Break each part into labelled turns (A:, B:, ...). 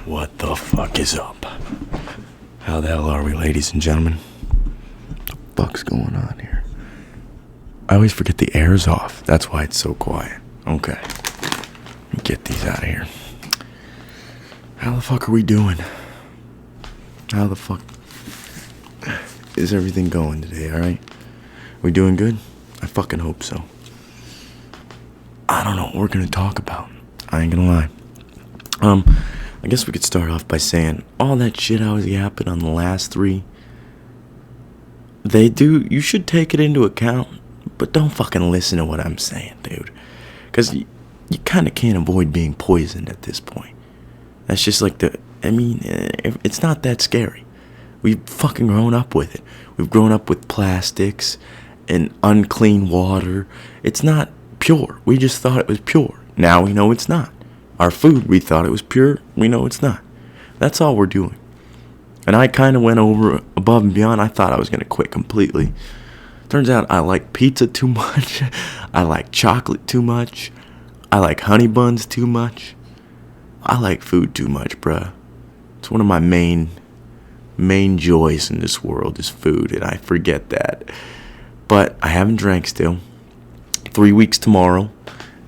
A: What the fuck is up? How the hell are we, ladies and gentlemen? What the fuck's going on here? I always forget the air's off. That's why it's so quiet. Okay. Let me get these out of here. How the fuck are we doing? How the fuck is everything going today, alright? We doing good? I fucking hope so. I don't know what we're gonna talk about. I ain't gonna lie. I guess we could start off by saying all that shit I was yapping on the last three. You should take it into account, but don't fucking listen to what I'm saying, dude. Because you kind of can't avoid being poisoned at this point. That's just like it's not that scary. We've fucking grown up with it. We've grown up with plastics and unclean water. It's not pure. We just thought it was pure. Now we know it's not. Our food, we thought it was pure. We know it's not. That's all we're doing. And I kind of went above and beyond. I thought I was going to quit completely. Turns out I like pizza too much. I like chocolate too much. I like honey buns too much. I like food too much, bruh. It's one of my main joys in this world is food, and I forget that. But I haven't drank still. 3 weeks tomorrow.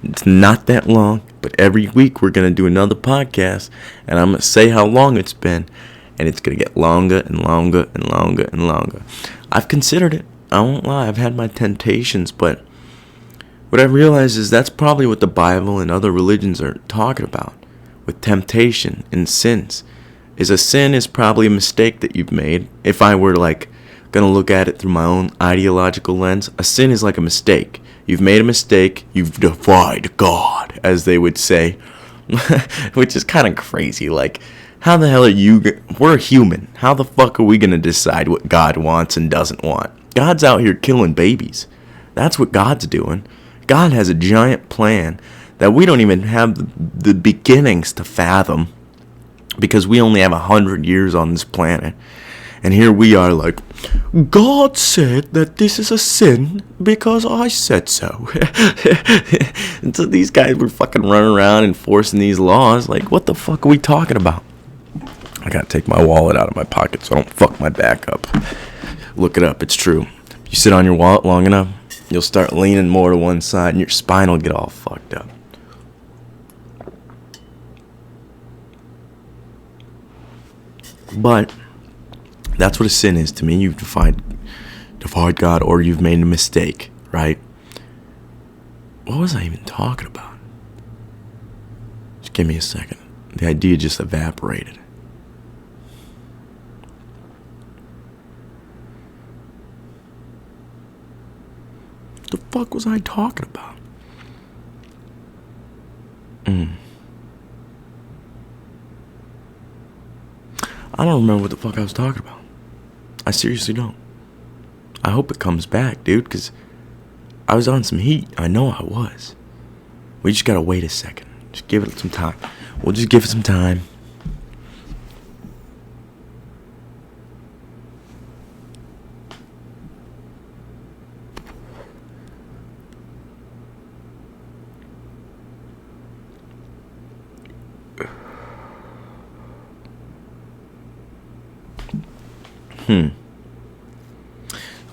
A: It's not that long, but every week we're going to do another podcast, and I'm going to say how long it's been, and it's going to get longer and longer and longer and longer. I've considered it. I won't lie. I've had my temptations, but what I realize is that's probably what the Bible and other religions are talking about with temptation and sins. Is a sin is probably a mistake that you've made. If I were gonna look at it through my own ideological lens, a sin is like a mistake. You've made a mistake, you've defied God, as they would say, which is kind of crazy. Like, how the hell are you? We're human. How the fuck are we gonna decide what God wants and doesn't want? God's out here killing babies. That's what God's doing. God has a giant plan that we don't even have the beginnings to fathom, because we only have 100 years on this planet. And here we are like, God said that this is a sin because I said so. And so these guys were fucking running around enforcing these laws. Like, what the fuck are we talking about? I gotta take my wallet out of my pocket so I don't fuck my back up. Look it up, it's true. If you sit on your wallet long enough, you'll start leaning more to one side and your spine will get all fucked up. But that's what a sin is to me. You've defied God, or you've made a mistake, right? What was I even talking about? Just give me a second. The idea just evaporated. What the fuck was I talking about? I don't remember what the fuck I was talking about. I seriously don't. I hope it comes back, dude, because I was on some heat. I know I was. We just gotta wait a second. Just give it some time. We'll just give it some time.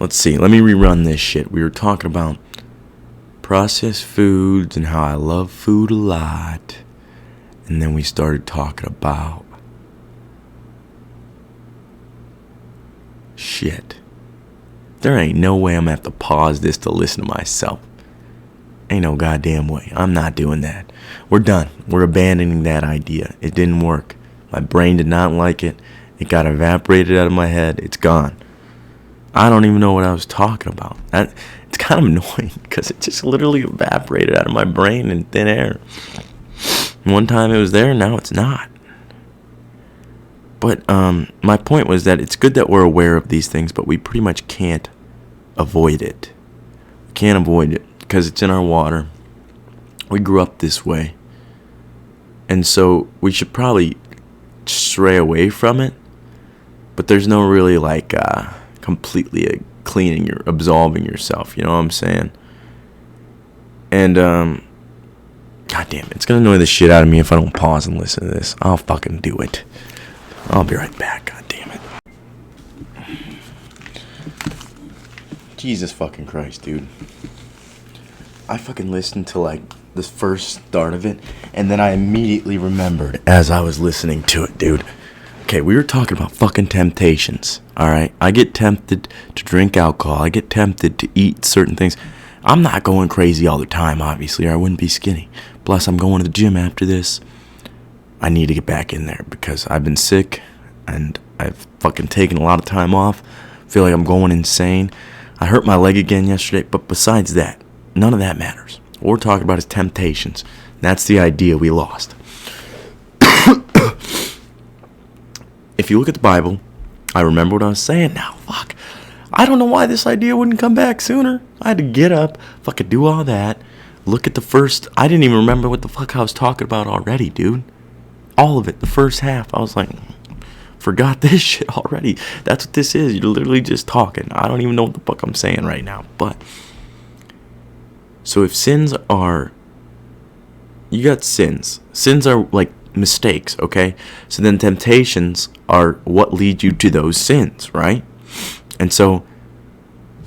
A: Let's see. Let me rerun this shit. We were talking about processed foods and how I love food a lot. And then we started talking about shit. There ain't no way I'm gonna have to pause this to listen to myself. Ain't no goddamn way. I'm not doing that. We're done. We're abandoning that idea. It didn't work. My brain did not like it. It got evaporated out of my head. It's gone. I don't even know what I was talking about. It's kind of annoying because it just literally evaporated out of my brain in thin air. One time it was there, now it's not. But my point was that it's good that we're aware of these things, but we pretty much can't avoid it. We can't avoid it because it's in our water. We grew up this way. And so we should probably stray away from it. But there's no really completely cleaning absolving yourself, you know what I'm saying? And God damn it. It's gonna annoy the shit out of me if I don't pause and listen to this. I'll fucking do it. I'll be right back. God damn it. Jesus fucking Christ, dude. I fucking listened to like the first start of it, and then I immediately remembered as I was listening to it, dude. Okay, we were talking about fucking temptations, alright? I get tempted to drink alcohol. I get tempted to eat certain things. I'm not going crazy all the time, obviously, or I wouldn't be skinny. Plus, I'm going to the gym after this. I need to get back in there because I've been sick, and I've fucking taken a lot of time off. Feel like I'm going insane. I hurt my leg again yesterday, but besides that, none of that matters. What we're talking about is temptations. That's the idea we lost. If you look at the Bible, I remember what I was saying now. Fuck. I don't know why this idea wouldn't come back sooner. I had to get up, fucking do all that, look at the first... I didn't even remember what the fuck I was talking about already, dude. All of it, the first half. I was like, forgot this shit already. That's what this is. You're literally just talking. I don't even know what the fuck I'm saying right now. But... so if sins are... you got sins. Sins are like mistakes, okay? So then temptations are what lead you to those sins, right? And so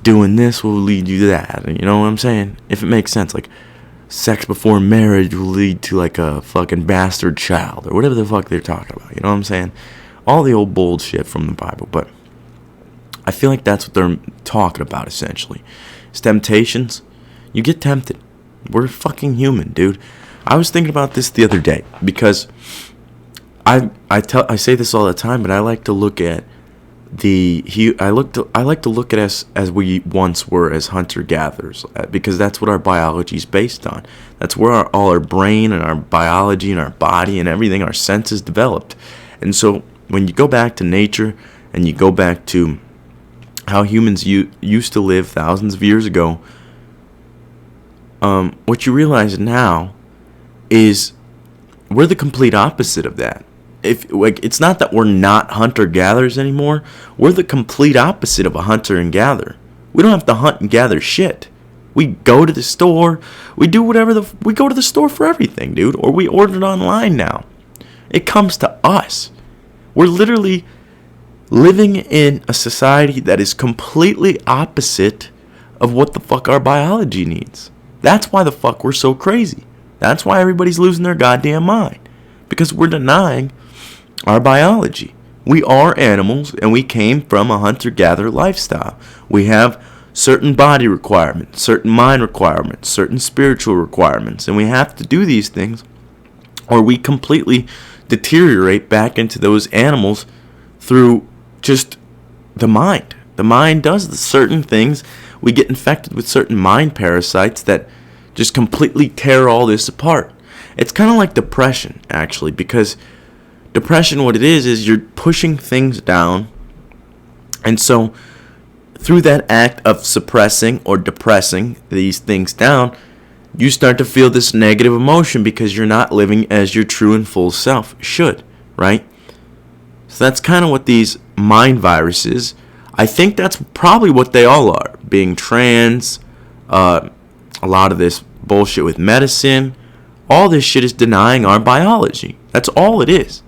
A: doing this will lead you to that. You know what I'm saying? If it makes sense. Like sex before marriage will lead to like a fucking bastard child or whatever the fuck they're talking about. You know what I'm saying? All the old bullshit from the Bible. But I feel like that's what they're talking about essentially. It's temptations. You get tempted. We're fucking human, dude. I was thinking about this the other day because I say this all the time, but I like to look at I like to look at us as we once were as hunter-gatherers because that's what our biology is based on. That's where all our brain and our biology and our body and everything, our senses developed. And so when you go back to nature and you go back to how humans used to live thousands of years ago, what you realize now is we're the complete opposite of that. If like it's not that we're not hunter-gatherers anymore, we're the complete opposite of a hunter and gatherer. We don't have to hunt and gather shit. We go to the store, we do whatever we go to the store for everything, dude, or we order it online now. It comes to us. We're literally living in a society that is completely opposite of what the fuck our biology needs. That's why the fuck we're so crazy. That's why everybody's losing their goddamn mind. Because we're denying our biology. We are animals and we came from a hunter-gatherer lifestyle. We have certain body requirements, certain mind requirements, certain spiritual requirements. And we have to do these things or we completely deteriorate back into those animals through just the mind. The mind does certain things. We get infected with certain mind parasites that just completely tear all this apart. It's kind of like depression, actually, because depression, what it is you're pushing things down. And so through that act of suppressing or depressing these things down, you start to feel this negative emotion because you're not living as your true and full self should, right? So that's kind of what these mind viruses, I think that's probably what they all are. Being trans, a lot of this bullshit with medicine, all this shit is denying our biology. That's all it is.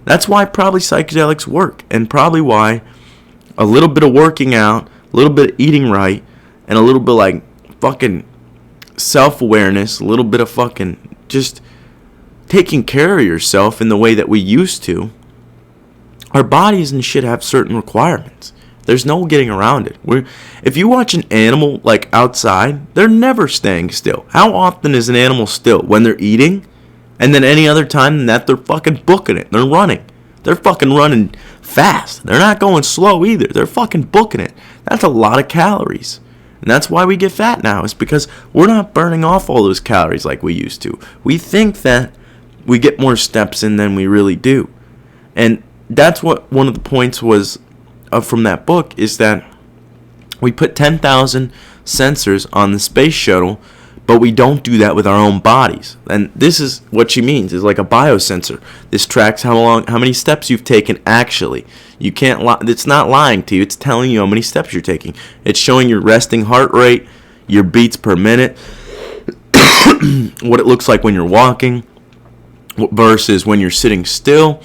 A: That's why probably psychedelics work, and probably why a little bit of working out, a little bit of eating right, and a little bit like fucking self-awareness, a little bit of fucking just taking care of yourself in the way that we used to. Our bodies and shit have certain requirements. There's no getting around it. If you watch an animal like outside, they're never staying still. How often is an animal still? When they're eating? And then any other time than that, they're fucking booking it. They're running. They're fucking running fast. They're not going slow either. They're fucking booking it. That's a lot of calories. And that's why we get fat now. It's because we're not burning off all those calories like we used to. We think that we get more steps in than we really do. And that's what one of the points was from that book, is that we put 10,000 sensors on the space shuttle, but we don't do that with our own bodies. And this is what she means, is like a biosensor. This tracks how many steps you've taken actually. You can't it's not lying to you, it's telling you how many steps you're taking. It's showing your resting heart rate, your beats per minute, what it looks like when you're walking versus when you're sitting still.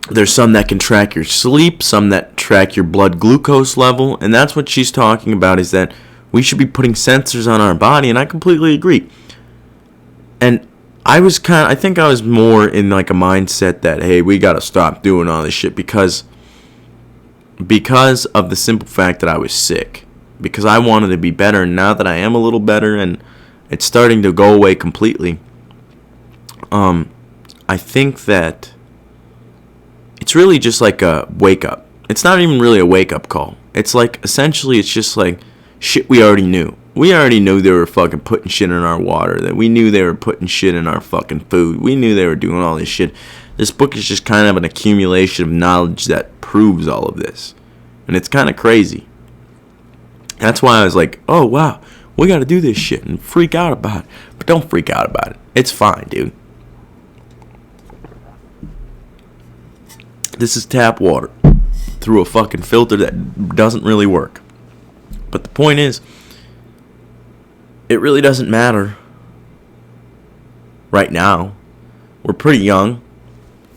A: There's some that can track your sleep, some that track your blood glucose level, and that's what she's talking about, is that we should be putting sensors on our body, and I completely agree. And I think I was more in like a mindset that, hey, we got to stop doing all this shit because of the simple fact that I was sick. Because I wanted to be better, and now that I am a little better and it's starting to go away completely, I think that it's really just like a wake up. It's not even really a wake up call. It's like, essentially, it's just like shit we already knew. We already knew they were fucking putting shit in our water. That we knew they were putting shit in our fucking food. We knew they were doing all this shit. This book is just kind of an accumulation of knowledge that proves all of this. And it's kind of crazy. That's why I was like, oh, wow, we got to do this shit and freak out about it. But don't freak out about it. It's fine, dude. This is tap water through a fucking filter that doesn't really work. But the point is, it really doesn't matter right now. We're pretty young.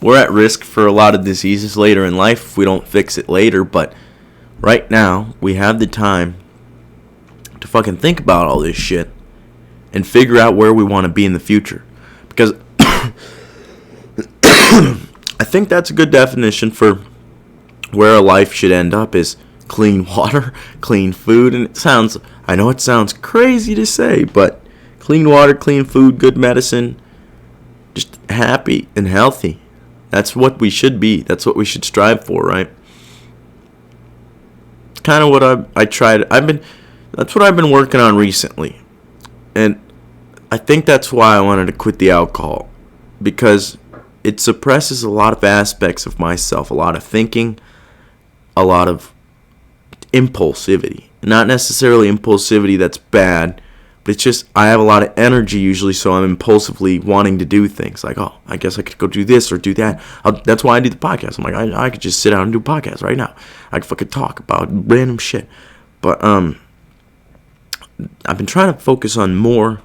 A: We're at risk for a lot of diseases later in life if we don't fix it later. But right now, we have the time to fucking think about all this shit and figure out where we want to be in the future. Because I think that's a good definition for where a life should end up, is clean water, clean food. And I know it sounds crazy to say, but clean water, clean food, good medicine, just happy and healthy. That's what we should be. That's what we should strive for, right? It's kind of what that's what I've been working on recently. And I think that's why I wanted to quit the alcohol, because it suppresses a lot of aspects of myself, a lot of thinking, a lot of impulsivity. Not necessarily impulsivity that's bad, but it's just I have a lot of energy usually, so I'm impulsively wanting to do things. Like, oh, I guess I could go do this or do that. That's why I do the podcast. I'm like, I could just sit down and do a podcast right now. I could fucking talk about random shit. But I've been trying to focus on more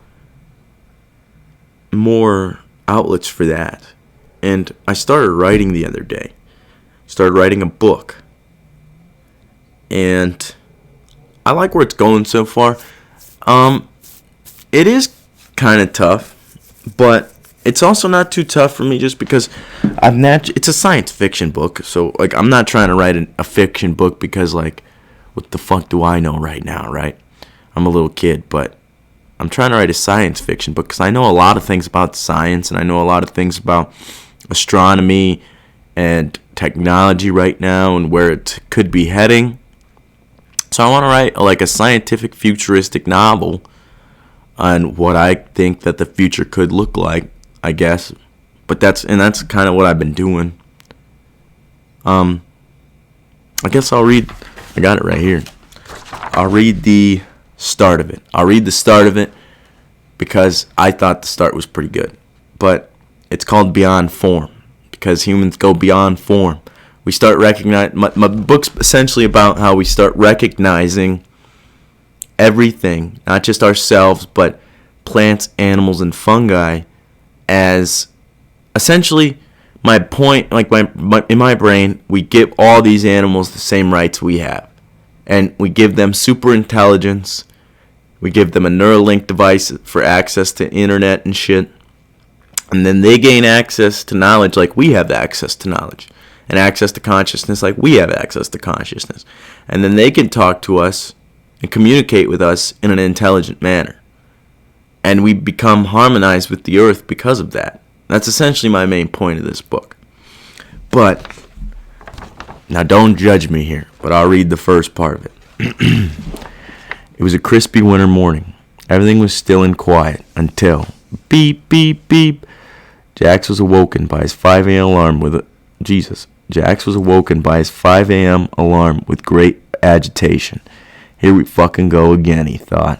A: outlets for that. And I started writing the other day. Started writing a book. And I like where it's going so far. It is kind of tough, but it's also not too tough for me just because it's a science fiction book. So, like, I'm not trying to write a fiction book because, like, what the fuck do I know right now, right? I'm a little kid, but I'm trying to write a science fiction book because I know a lot of things about science, and I know a lot of things about astronomy and technology right now and where it could be heading. So I want to write like a scientific futuristic novel on what I think that the future could look like, I guess. But that's kind of what I've been doing. I guess I got it right here. I'll read the start of it. Because I thought the start was pretty good. But it's called Beyond Form, because humans go beyond form. We start recognizing. My book's essentially about how we start recognizing everything, not just ourselves, but plants, animals, and fungi, as essentially my point. Like in my brain, we give all these animals the same rights we have, and we give them super intelligence. We give them a Neuralink device for access to internet and shit. And then they gain access to knowledge like we have access to knowledge. And access to consciousness like we have access to consciousness. And then they can talk to us and communicate with us in an intelligent manner. And we become harmonized with the earth because of that. That's essentially my main point of this book. But, now don't judge me here, but I'll read the first part of it. It was a crispy winter morning. Everything was still and quiet until beep, beep, beep. Jax was awoken by his 5 a.m. alarm Jax was awoken by his 5 a.m. alarm with great agitation. Here we fucking go again, he thought.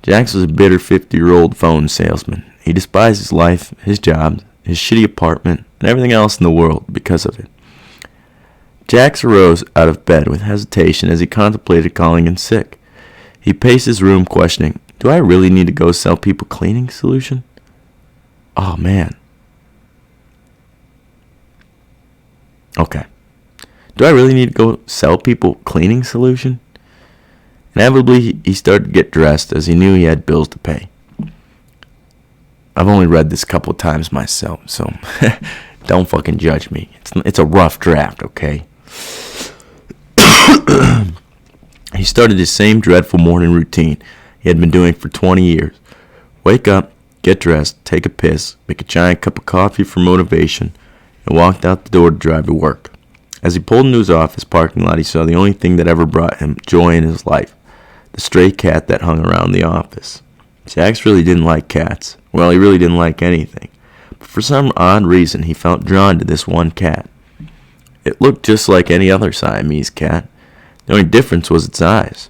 A: Jax was a bitter 50-year-old phone salesman. He despised his life, his job, his shitty apartment, and everything else in the world because of it. Jax arose out of bed with hesitation as he contemplated calling in sick. He paced his room, questioning, Do I really need to go sell people cleaning solution? Oh, man. Okay. Do I really need to go sell people cleaning solution? Inevitably, he started to get dressed as he knew he had bills to pay. I've only read this a couple of times myself, so don't fucking judge me. It's a rough draft, okay? He started his same dreadful morning routine he had been doing for 20 years. Wake up, get dressed, take a piss, make a giant cup of coffee for motivation, and walked out the door to drive to work. As he pulled into his office parking lot, he saw the only thing that ever brought him joy in his life, the stray cat that hung around the office. Jax really didn't like cats. Well, he really didn't like anything. But for some odd reason, he felt drawn to this one cat. It looked just like any other Siamese cat. The only difference was its eyes.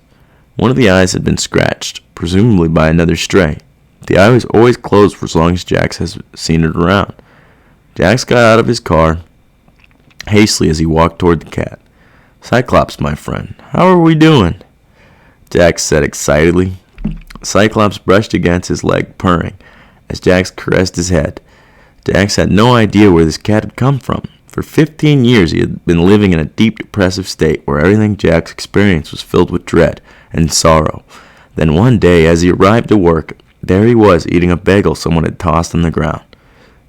A: One of the eyes had been scratched, presumably by another stray. The eye was always closed for as long as Jax has seen it around. Jax got out of his car hastily as he walked toward the cat. "Cyclops, my friend, how are we doing?" Jax said excitedly. Cyclops brushed against his leg, purring, as Jax caressed his head. Jax had no idea where this cat had come from. For 15 years he had been living in a deep depressive state where everything Jax experienced was filled with dread and sorrow. Then one day, as he arrived at work, there he was eating a bagel someone had tossed on the ground.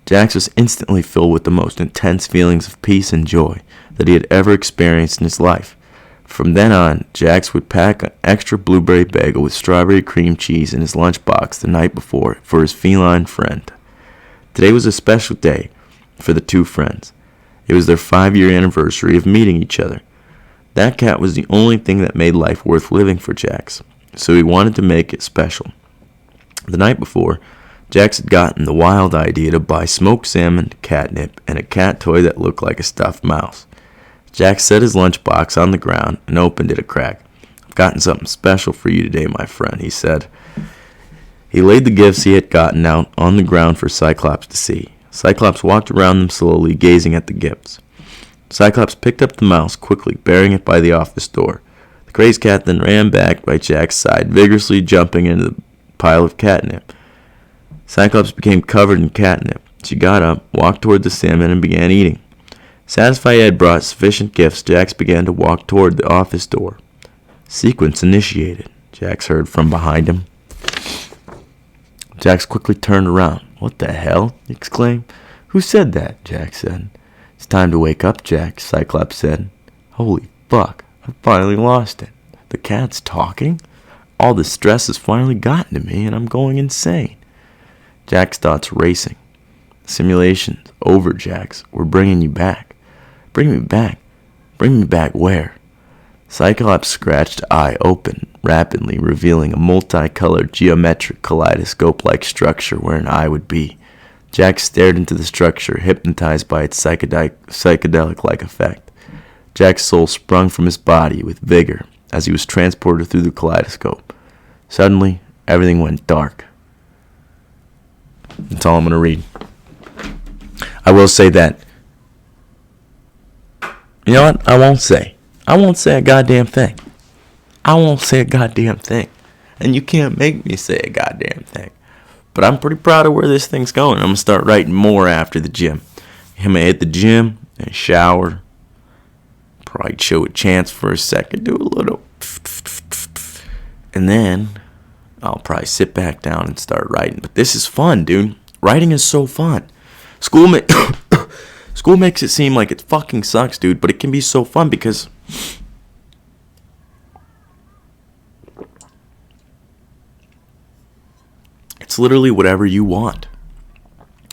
A: Jax was instantly filled with the most intense feelings of peace and joy that he had ever experienced in his life. From then on, Jax would pack an extra blueberry bagel with strawberry cream cheese in his lunchbox the night before for his feline friend. Today was a special day for the two friends. It was their 5-year anniversary of meeting each other. That cat was the only thing that made life worth living for Jax, so he wanted to make it special. The night before, Jax had gotten the wild idea to buy smoked salmon, catnip, and a cat toy that looked like a stuffed mouse. Jax set his lunchbox on the ground and opened it a crack. "I've gotten something special for you today, my friend," he said. He laid the gifts he had gotten out on the ground for Cyclops to see. Cyclops walked around them slowly, gazing at the gifts. Cyclops picked up the mouse quickly, bearing it by the office door. The crazed cat then ran back by Jack's side, vigorously jumping into the pile of catnip. Cyclops became covered in catnip. She got up, walked toward the salmon, and began eating. Satisfied he had brought sufficient gifts, Jax began to walk toward the office door. "Sequence initiated," Jax heard from behind him. Jax quickly turned around. "What the hell?" he exclaimed. "Who said that?" Jax said. "It's time to wake up, Jax," Cyclops said. "Holy fuck, I finally lost it. The cat's talking? All the stress has finally gotten to me, and I'm going insane." Jack's thoughts racing. "Simulation's over, Jax. We're bringing you back." "Bring me back? Bring me back where?" Cyclops' scratched eye opened rapidly, revealing a multicolored geometric kaleidoscope-like structure where an eye would be. Jack stared into the structure, hypnotized by its psychedelic-like effect. Jack's soul sprung from his body with vigor as he was transported through the kaleidoscope. Suddenly, everything went dark. That's all I'm going to read. I will say that. You know what? I won't say a goddamn thing. I won't say a goddamn thing. And you can't make me say a goddamn thing. But I'm pretty proud of where this thing's going. I'm going to start writing more after the gym. I'm going to hit the gym and shower. Probably show a chance for a second. Do a little. And then I'll probably sit back down and start writing. But this is fun, dude. Writing is so fun. School makes it seem like it fucking sucks, dude. But it can be so fun because it's literally whatever you want.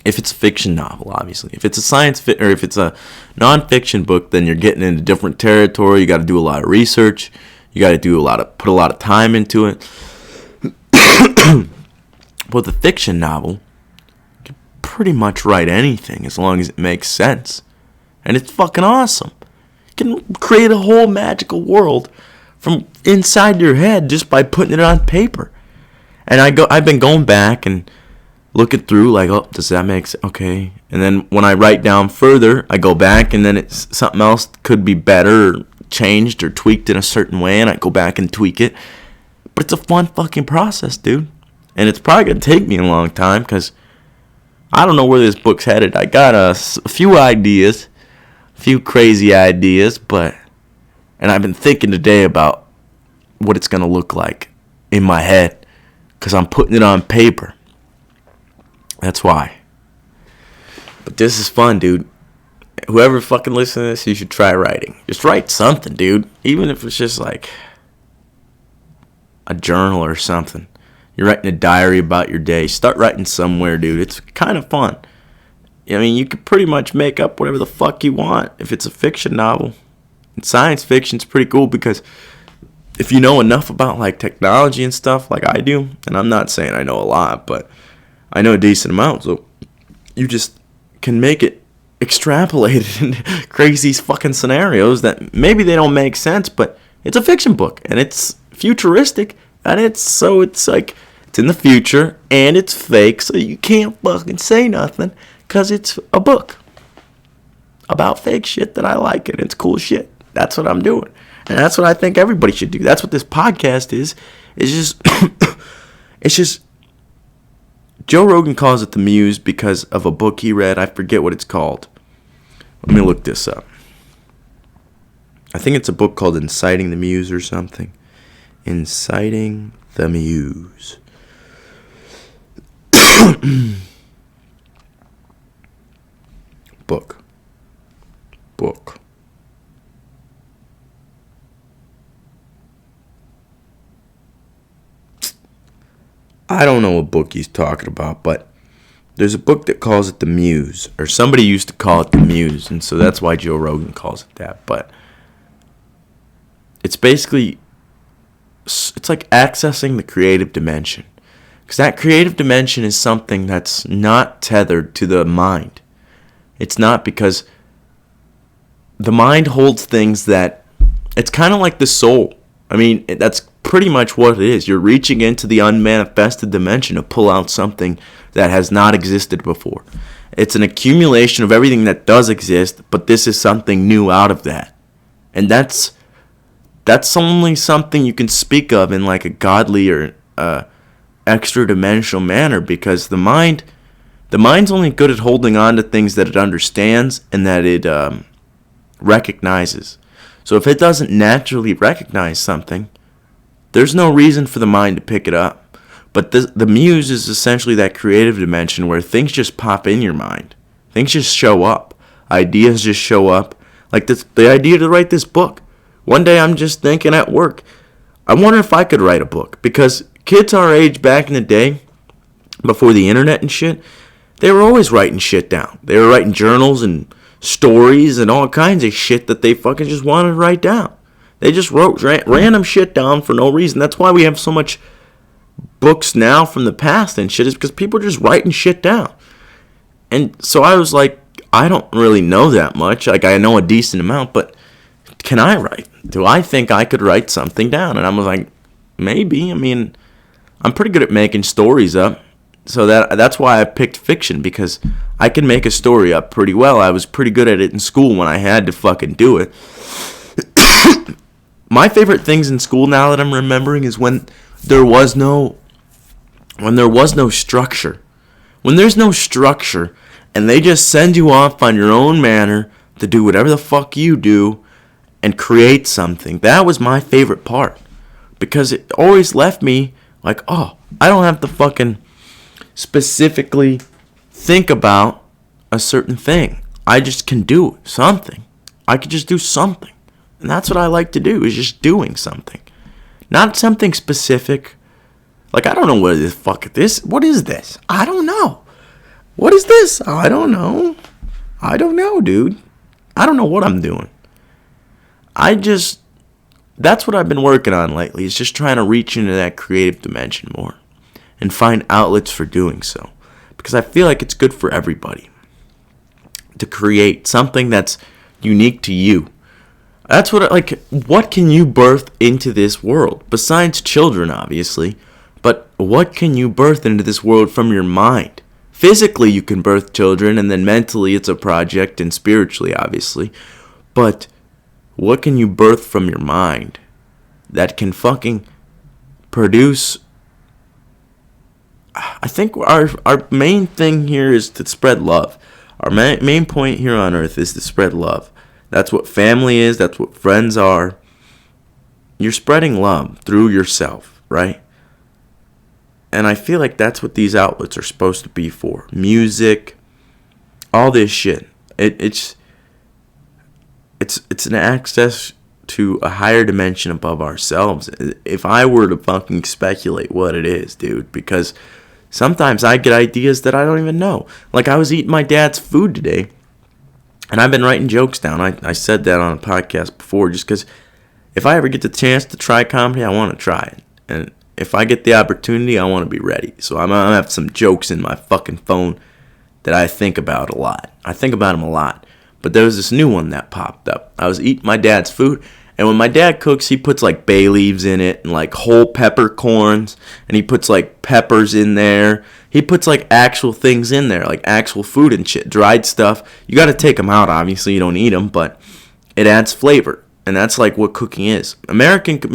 A: If it's a fiction novel, obviously. If it's a or if it's a non-fiction book, then you're getting into different territory. You got to do a lot of research. You got to put a lot of time into it. With a fiction novel, you can pretty much write anything as long as it makes sense. And it's fucking awesome. You can create a whole magical world from inside your head just by putting it on paper. And I've been going back and looking through, like, oh, does that make sense? Okay. And then when I write down further, I go back and then it's something else could be better or changed or tweaked in a certain way, and I go back and tweak it. But it's a fun fucking process, dude. And it's probably going to take me a long time because I don't know where this book's headed. I got a few ideas, a few crazy ideas, and I've been thinking today about what it's going to look like in my head because I'm putting it on paper. That's why. But this is fun, dude. Whoever fucking listens to this, you should try writing. Just write something, dude. Even if it's just like a journal or something. You're writing a diary about your day. Start writing somewhere, dude. It's kind of fun. I mean, you could pretty much make up whatever the fuck you want if it's a fiction novel. And science fiction's pretty cool because if you know enough about like technology and stuff like I do, and I'm not saying I know a lot, but I know a decent amount, so you just can make it extrapolated into crazy fucking scenarios that maybe they don't make sense, but it's a fiction book and it's futuristic and it's like it's in the future and it's fake, so you can't fucking say nothing because it's a book about fake shit that I like and it's cool shit. That's what I'm doing. And that's what I think everybody should do. That's what this podcast is. It's just it's just Joe Rogan calls it the Muse because of a book he read. I forget what it's called. Let me look this up. I think it's a book called Inciting the Muse or something. Inciting the Muse. Book. I don't know what book he's talking about, but there's a book that calls it the Muse, or somebody used to call it the Muse, and so that's why Joe Rogan calls it that. But it's basically, it's like accessing the creative dimension, because that creative dimension is something that's not tethered to the mind. It's not, because the mind holds things that, it's kind of like the soul. I mean, that's pretty much what it is. You're reaching into the unmanifested dimension to pull out something that has not existed before. It's an accumulation of everything that does exist, but this is something new out of that. And that's only something you can speak of in like a godly or extra dimensional manner, because the mind's only good at holding on to things that it understands and that it recognizes. So if it doesn't naturally recognize something, there's no reason for the mind to pick it up. But the Muse is essentially that creative dimension where things just pop in your mind. Things just show up. Ideas just show up. Like the idea to write this book. One day I'm just thinking at work, I wonder if I could write a book. Because kids our age back in the day, before the internet and shit, they were always writing shit down. They were writing journals and stories and all kinds of shit that they fucking just wanted to write down. They just wrote random shit down for no reason. That's why we have so much books now from the past and shit, is because people are just writing shit down. And so I was like, I don't really know that much. Like, I know a decent amount, but can I write? Do I think I could write something down? And I was like, maybe. I mean, I'm pretty good at making stories up. So that's why I picked fiction, because I can make a story up pretty well. I was pretty good at it in school when I had to fucking do it. My favorite things in school now that I'm remembering is when there was no structure. When there's no structure and they just send you off on your own manner to do whatever the fuck you do and create something. That was my favorite part, because it always left me like, oh, I don't have to fucking specifically think about a certain thing. I just can do something. I could just do something. And that's what I like to do, is just doing something. Not something specific. Like, I don't know what the fuck this. What is this? I don't know. What is this? I don't know. I don't know, dude. I don't know what I'm doing. That's what I've been working on lately, is just trying to reach into that creative dimension more and find outlets for doing so. Because I feel like it's good for everybody to create something that's unique to you. That's what can you birth into this world? Besides children, obviously. But what can you birth into this world from your mind? Physically, you can birth children, and then mentally it's a project, and spiritually, obviously. But what can you birth from your mind that can fucking produce I think our main thing here is to spread love. Our main point here on earth is to spread love. That's what family is. That's what friends are. You're spreading love through yourself, right? And I feel like that's what these outlets are supposed to be for. Music, all this shit. It's an access to a higher dimension above ourselves. If I were to fucking speculate what it is, dude, because sometimes I get ideas that I don't even know. Like, I was eating my dad's food today, and I've been writing jokes down. I said that on a podcast before, just because if I ever get the chance to try comedy, I want to try it. And if I get the opportunity, I want to be ready. So I'm going to have some jokes in my fucking phone that I think about a lot. I think about them a lot. But there was this new one that popped up. I was eating my dad's food, and when my dad cooks, he puts like bay leaves in it and like whole peppercorns, and he puts like peppers in there. He puts like actual things in there, like actual food and shit, dried stuff. You got to take them out, obviously. You don't eat them, but it adds flavor. And that's like what cooking is. Me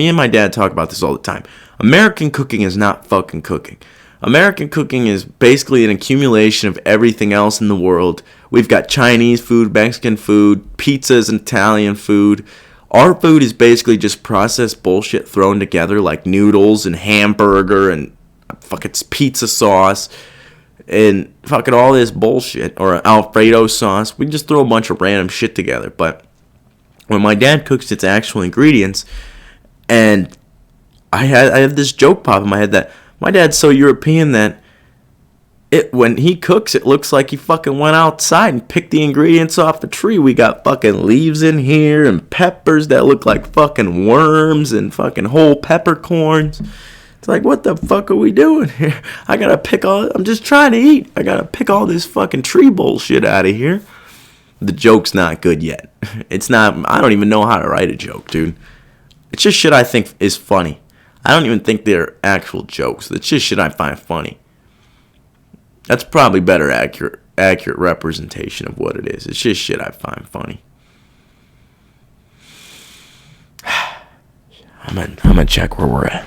A: and my dad talk about this all the time. American cooking is not fucking cooking. American cooking is basically an accumulation of everything else in the world. We've got Chinese food, Mexican food, pizzas, and Italian food. Our food is basically just processed bullshit thrown together, like noodles and hamburger and fucking pizza sauce and fucking all this bullshit, or Alfredo sauce. We just throw a bunch of random shit together. But when my dad cooks its actual ingredients, and I have this joke pop in my head that my dad's so European that when he cooks, it looks like he fucking went outside and picked the ingredients off the tree. We got fucking leaves in here and peppers that look like fucking worms and fucking whole peppercorns. It's like, what the fuck are we doing here? I'm just trying to eat. I gotta pick all this fucking tree bullshit out of here. The joke's not good yet. I don't even know how to write a joke, dude. It's just shit I think is funny. I don't even think they're actual jokes. It's just shit I find funny. That's probably better accurate representation of what it is. It's just shit I find funny. I'm gonna check where we're at.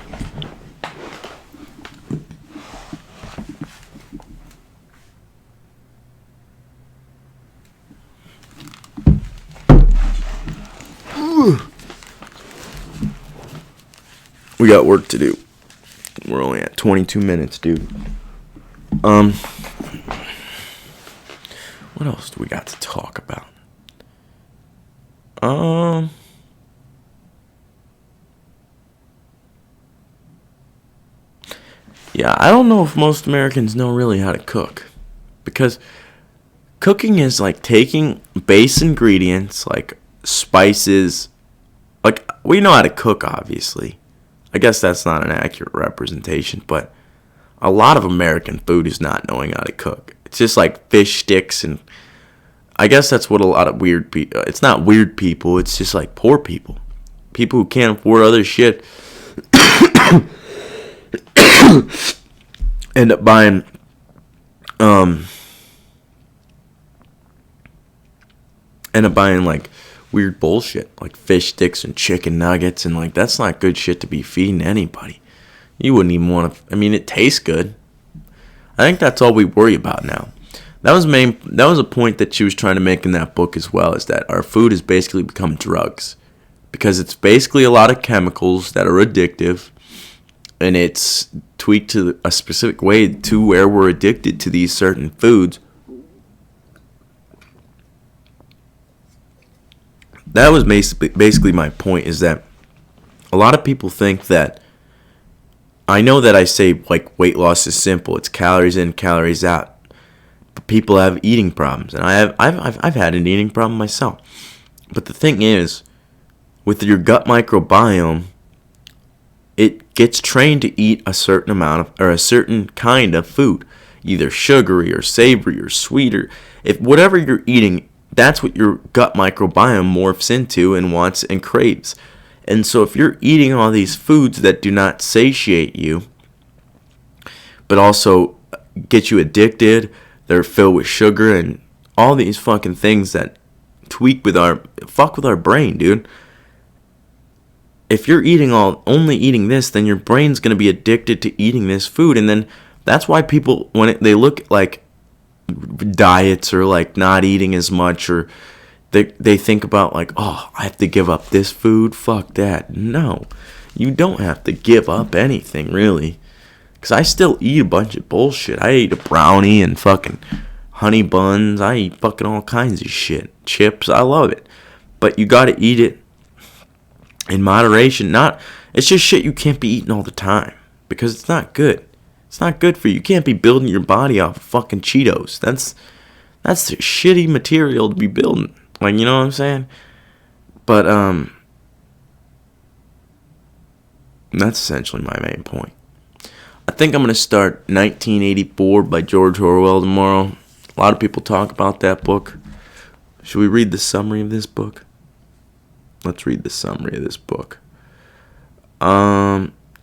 A: We got work to do. We're only at 22 minutes, dude. What else do we got to talk about? Yeah, I don't know if most Americans know really how to cook. Because cooking is like taking base ingredients, like spices. Like, we know how to cook, obviously. I guess that's not an accurate representation, but a lot of American food is not knowing how to cook. It's just like fish sticks, and I guess that's what a lot of weird people... It's not weird people, it's just like poor people. People who can't afford other shit end up buying... like weird bullshit, like fish sticks and chicken nuggets, and like that's not good shit to be feeding anybody. You wouldn't even want to. I mean, it tastes good. I think that's all we worry about now. That was a point that she was trying to make in that book as well, is that our food has basically become drugs, because it's basically a lot of chemicals that are addictive, and it's tweaked to a specific way to where we're addicted to these certain foods. That was basically my point, is that a lot of people think that, I know that I say like weight loss is simple, it's calories in, calories out, but people have eating problems, and I've had an eating problem myself. But the thing is, with your gut microbiome, it gets trained to eat a certain amount of, or a certain kind of food, either sugary or savory or sweeter. If whatever you're eating, that's what your gut microbiome morphs into and wants and craves. And so if you're eating all these foods that do not satiate you, but also get you addicted, they're filled with sugar and all these fucking things that fuck with our brain, dude. If you're only eating this, then your brain's going to be addicted to eating this food. And then That's why people, when they look like diets or like not eating as much, or they think about like, oh, I have to give up this food. Fuck that. No, you don't have to give up anything, really. Because I still eat a bunch of bullshit. I eat a brownie and fucking honey buns. I eat fucking all kinds of shit. Chips. I love it. But you gotta eat it in moderation. It's just shit you can't be eating all the time. Because it's not good. It's not good for you. You can't be building your body off of fucking Cheetos. That's the shitty material to be building. Like, you know what I'm saying? But, that's essentially my main point. I think I'm going to start 1984 by George Orwell tomorrow. A lot of people talk about that book. Should we read the summary of this book? Let's read the summary of this book.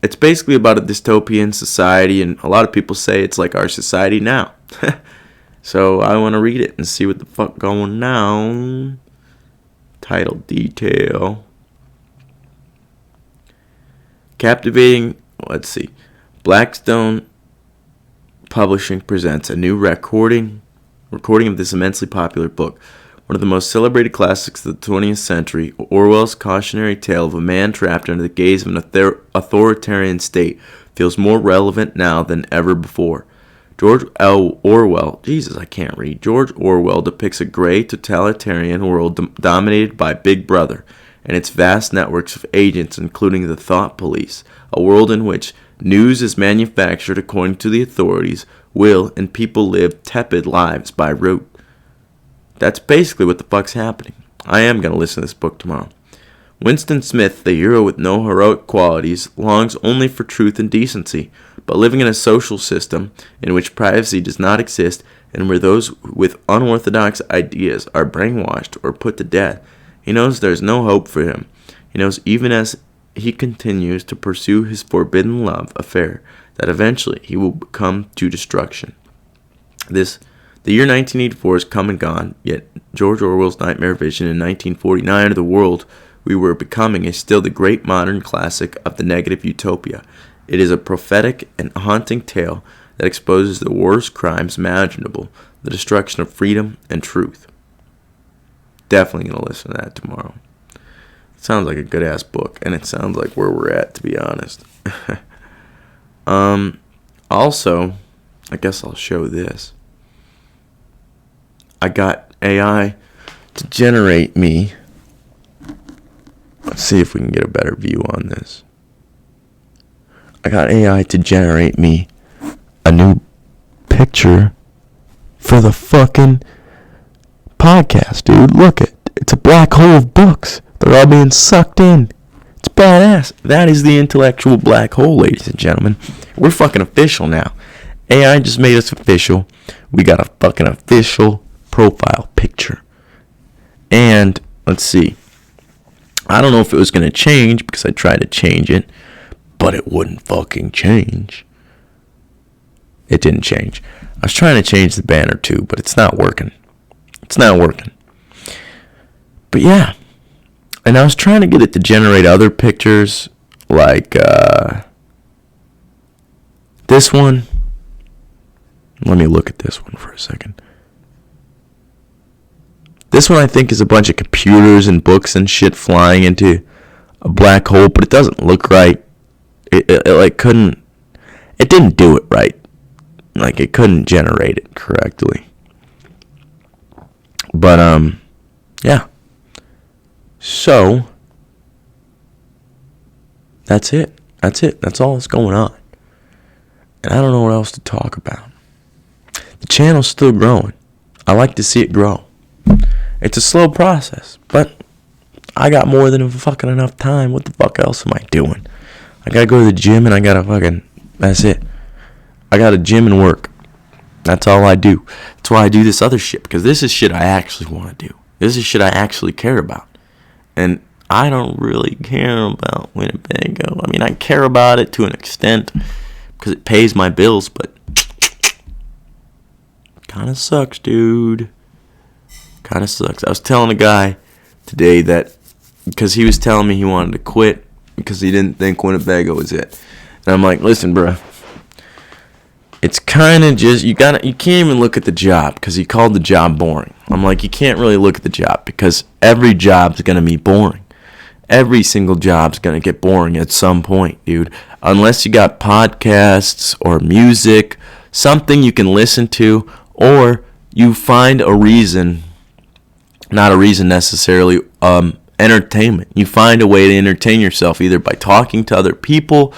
A: It's basically about a dystopian society, and a lot of people say it's like our society now. So I want to read it and see what the fuck going on. Title detail. Captivating, let's see. Blackstone Publishing presents a new recording of this immensely popular book. One of the most celebrated classics of the 20th century, Orwell's cautionary tale of a man trapped under the gaze of an authoritarian state feels more relevant now than ever before. George Orwell depicts a gray, totalitarian world dominated by Big Brother and its vast networks of agents, including the thought police, a world in which news is manufactured according to the authorities' will and people live tepid lives by rote. That's basically what the fuck's happening. I am going to listen to this book tomorrow. Winston Smith, the hero with no heroic qualities, longs only for truth and decency, but living in a social system in which privacy does not exist and where those with unorthodox ideas are brainwashed or put to death, he knows there's no hope for him. He knows even as he continues to pursue his forbidden love affair that eventually he will come to destruction. The year 1984 is come and gone, yet George Orwell's nightmare vision in 1949 of the world we were becoming is still the great modern classic of the negative utopia. It is a prophetic and haunting tale that exposes the worst crimes imaginable, the destruction of freedom and truth. Definitely going to listen to that tomorrow. It sounds like a good-ass book, and it sounds like where we're at, to be honest. Also, I guess I'll show this. I got AI to generate me. Let's see if we can get a better view on this. I got AI to generate me a new picture for the fucking podcast, dude. Look it's a black hole of books. They're all being sucked in. It's badass. That is the intellectual black hole, ladies and gentlemen. We're fucking official now. AI just made us official. We got a fucking official profile picture. And let's see. I don't know if it was going to change because I tried to change it, but it wouldn't fucking change. It didn't change. I was trying to change the banner too, but it's not working. It's not working. But yeah. And I was trying to get it to generate other pictures like this one. Let me look at this one for a second. This one I think is a bunch of computers and books and shit flying into a black hole, but it doesn't look right. It like couldn't. It didn't do it right. Like it couldn't generate it correctly. But yeah. So that's it. That's all that's going on. And I don't know what else to talk about. The channel's still growing. I like to see it grow. It's a slow process, but I got more than fucking enough time. What the fuck else am I doing? I gotta go to the gym and I gotta fucking, that's it. I gotta gym and work. That's all I do. That's why I do this other shit, because this is shit I actually want to do. This is shit I actually care about. And I don't really care about Winnebago. I mean, I care about it to an extent because it pays my bills, but kind of sucks, dude. Kind of sucks. I was telling a guy today that because he was telling me he wanted to quit because he didn't think Winnebago was it. And I'm like, listen, bro, it's kind of just, you can't even look at the job because he called the job boring. I'm like, you can't really look at the job because every job's going to be boring. Every single job's going to get boring at some point, dude. Unless you got podcasts or music, something you can listen to, or you find a reason, not a reason necessarily, entertainment. You find a way to entertain yourself either by talking to other people,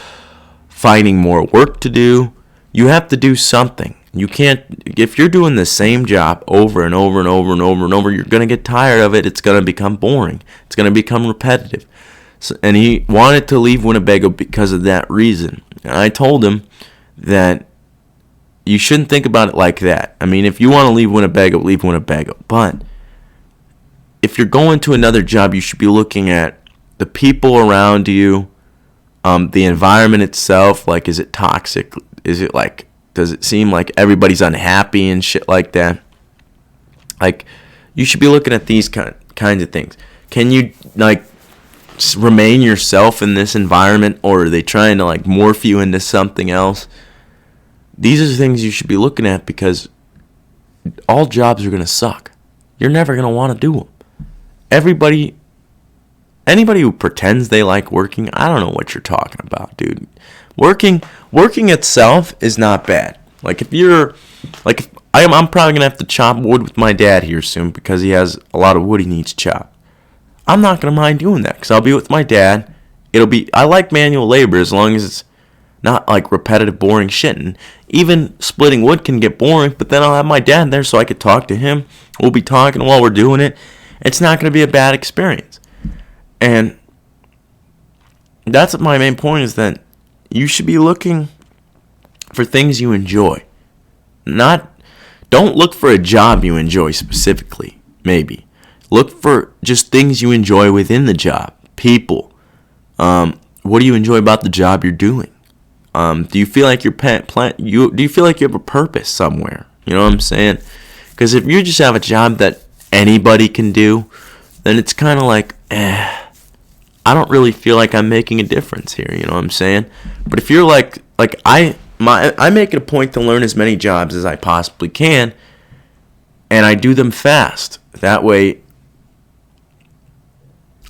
A: finding more work to do. You have to do something. You can't, if you're doing the same job over and over and over and over and over, you're going to get tired of it. It's going to become boring. It's going to become repetitive. So, and he wanted to leave Winnebago because of that reason. And I told him that you shouldn't think about it like that. I mean, if you want to leave Winnebago, leave Winnebago. But if you're going to another job, you should be looking at the people around you, the environment itself. Like, is it toxic? Is it like, does it seem like everybody's unhappy and shit like that? Like, you should be looking at these kinds of things. Can you, like, remain yourself in this environment, or are they trying to, like, morph you into something else? These are the things you should be looking at, because all jobs are going to suck. You're never going to want to do them. Anybody who pretends they like working, I don't know what you're talking about, dude. Working itself is not bad. Like, if you're, like, I'm probably gonna have to chop wood with my dad here soon because he has a lot of wood he needs chopped. I'm not gonna mind doing that because I'll be with my dad. I like manual labor as long as it's not like repetitive, boring shit. And even splitting wood can get boring, but then I'll have my dad there so I could talk to him. We'll be talking while we're doing it. It's not gonna be a bad experience. And that's my main point, is that you should be looking for things you enjoy. Don't look for a job you enjoy specifically, maybe. Look for just things you enjoy within the job. People. What do you enjoy about the job you're doing? Do you feel like do you feel like you have a purpose somewhere? You know what I'm saying? Because if you just have a job that anybody can do, then it's kind of like, I don't really feel like I'm making a difference here, you know what I'm saying? But if you're like I make it a point to learn as many jobs as I possibly can, and I do them fast. That way,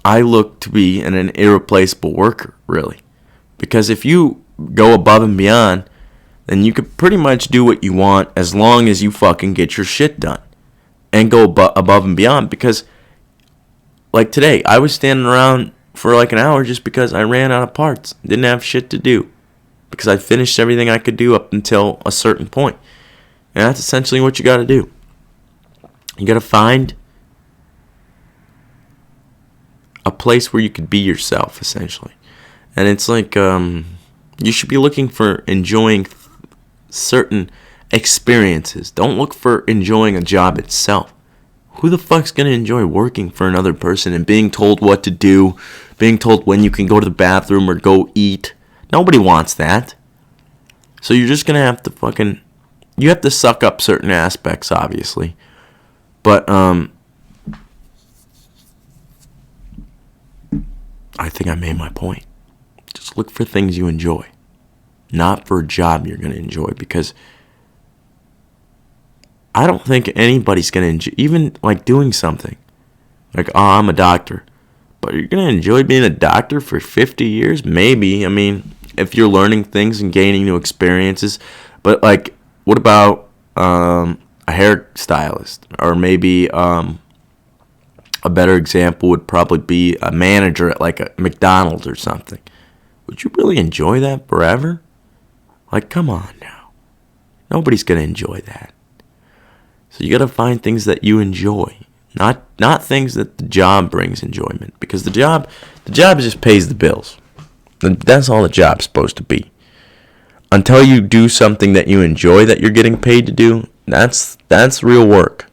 A: I look to be an irreplaceable worker, really. Because if you go above and beyond, then you could pretty much do what you want as long as you fucking get your shit done. And go above and beyond. Because, like today, I was standing around for like an hour just because I ran out of parts. Didn't have shit to do. Because I finished everything I could do up until a certain point. And that's essentially what you got to do. You got to find a place where you could be yourself, essentially. And it's like, you should be looking for enjoying certain experiences. Don't look for enjoying a job itself. Who the fuck's going to enjoy working for another person and being told what to do, being told when you can go to the bathroom or go eat? Nobody wants that. So you're just going to have to you have to suck up certain aspects, obviously. But, I think I made my point. Just look for things you enjoy. Not for a job you're going to enjoy, because I don't think anybody's going to enjoy, even like doing something. Like, I'm a doctor. But you're going to enjoy being a doctor for 50 years? Maybe. I mean, if you're learning things and gaining new experiences. But, like, what about a hairstylist? Or maybe a better example would probably be a manager at, like, a McDonald's or something. Would you really enjoy that forever? Like, come on now. Nobody's going to enjoy that. So you got to find things that you enjoy. Not things that the job brings enjoyment. Because the job just pays the bills. That's all the job's supposed to be. Until you do something that you enjoy that you're getting paid to do, that's real work.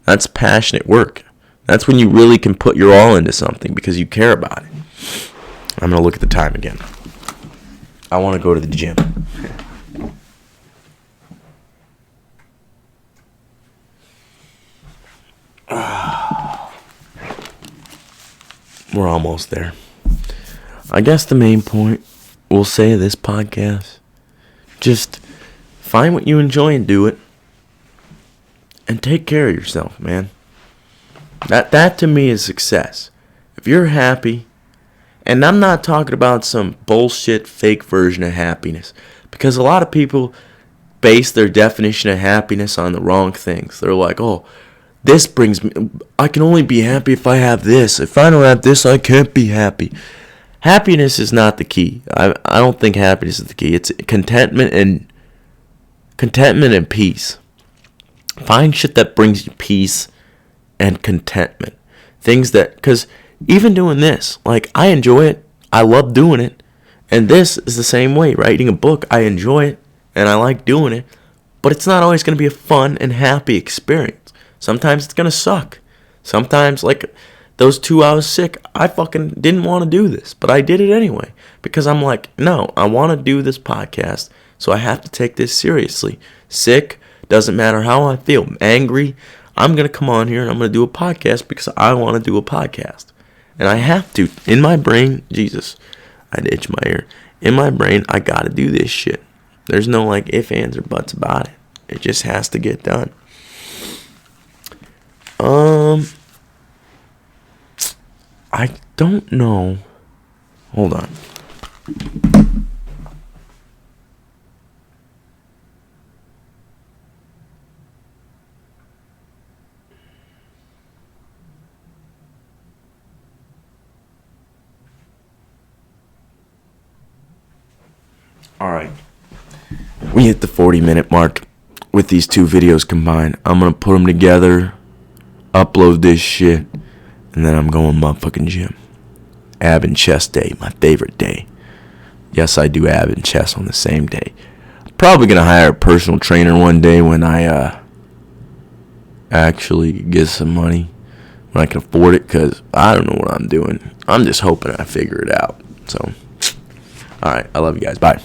A: That's passionate work. That's when you really can put your all into something because you care about it. I'm going to look at the time again. I want to go to the gym. We're almost there. I guess the main point we'll say of this podcast, just Find what you enjoy and do it. And take care of yourself, man. That to me is success. If you're happy, and I'm not talking about some bullshit fake version of happiness, because a lot of people base their definition of happiness on the wrong things. They're like, oh, this brings me, I can only be happy if I have this. If I don't have this, I can't be happy. Happiness is not the key. I don't think happiness is the key. It's contentment and peace. Find shit that brings you peace and contentment. Things that, because even doing this, like, I enjoy it. I love doing it. And this is the same way. Writing a book, I enjoy it. And I like doing it. But it's not always going to be a fun and happy experience. Sometimes it's going to suck. Sometimes, like, those 2 hours sick, I fucking didn't want to do this. But I did it anyway. Because I'm like, no, I want to do this podcast. So I have to take this seriously. Sick, doesn't matter how I feel. Angry, I'm going to come on here and I'm going to do a podcast because I want to do a podcast. And I have to. In my brain, Jesus, I'd itch my ear. In my brain, I got to do this shit. There's no, like, ifs, ands, or buts about it. It just has to get done. I don't know. Hold on. Alright. We hit the 40-minute mark with these two videos combined. I'm going to put them together, upload this shit, and then I'm going motherfucking gym. Ab and chest day, my favorite day. Yes, I do ab and chest on the same day. Probably going to hire a personal trainer one day when I actually get some money, when I can afford it, because I don't know what I'm doing. I'm just hoping I figure it out. So, alright, I love you guys. Bye.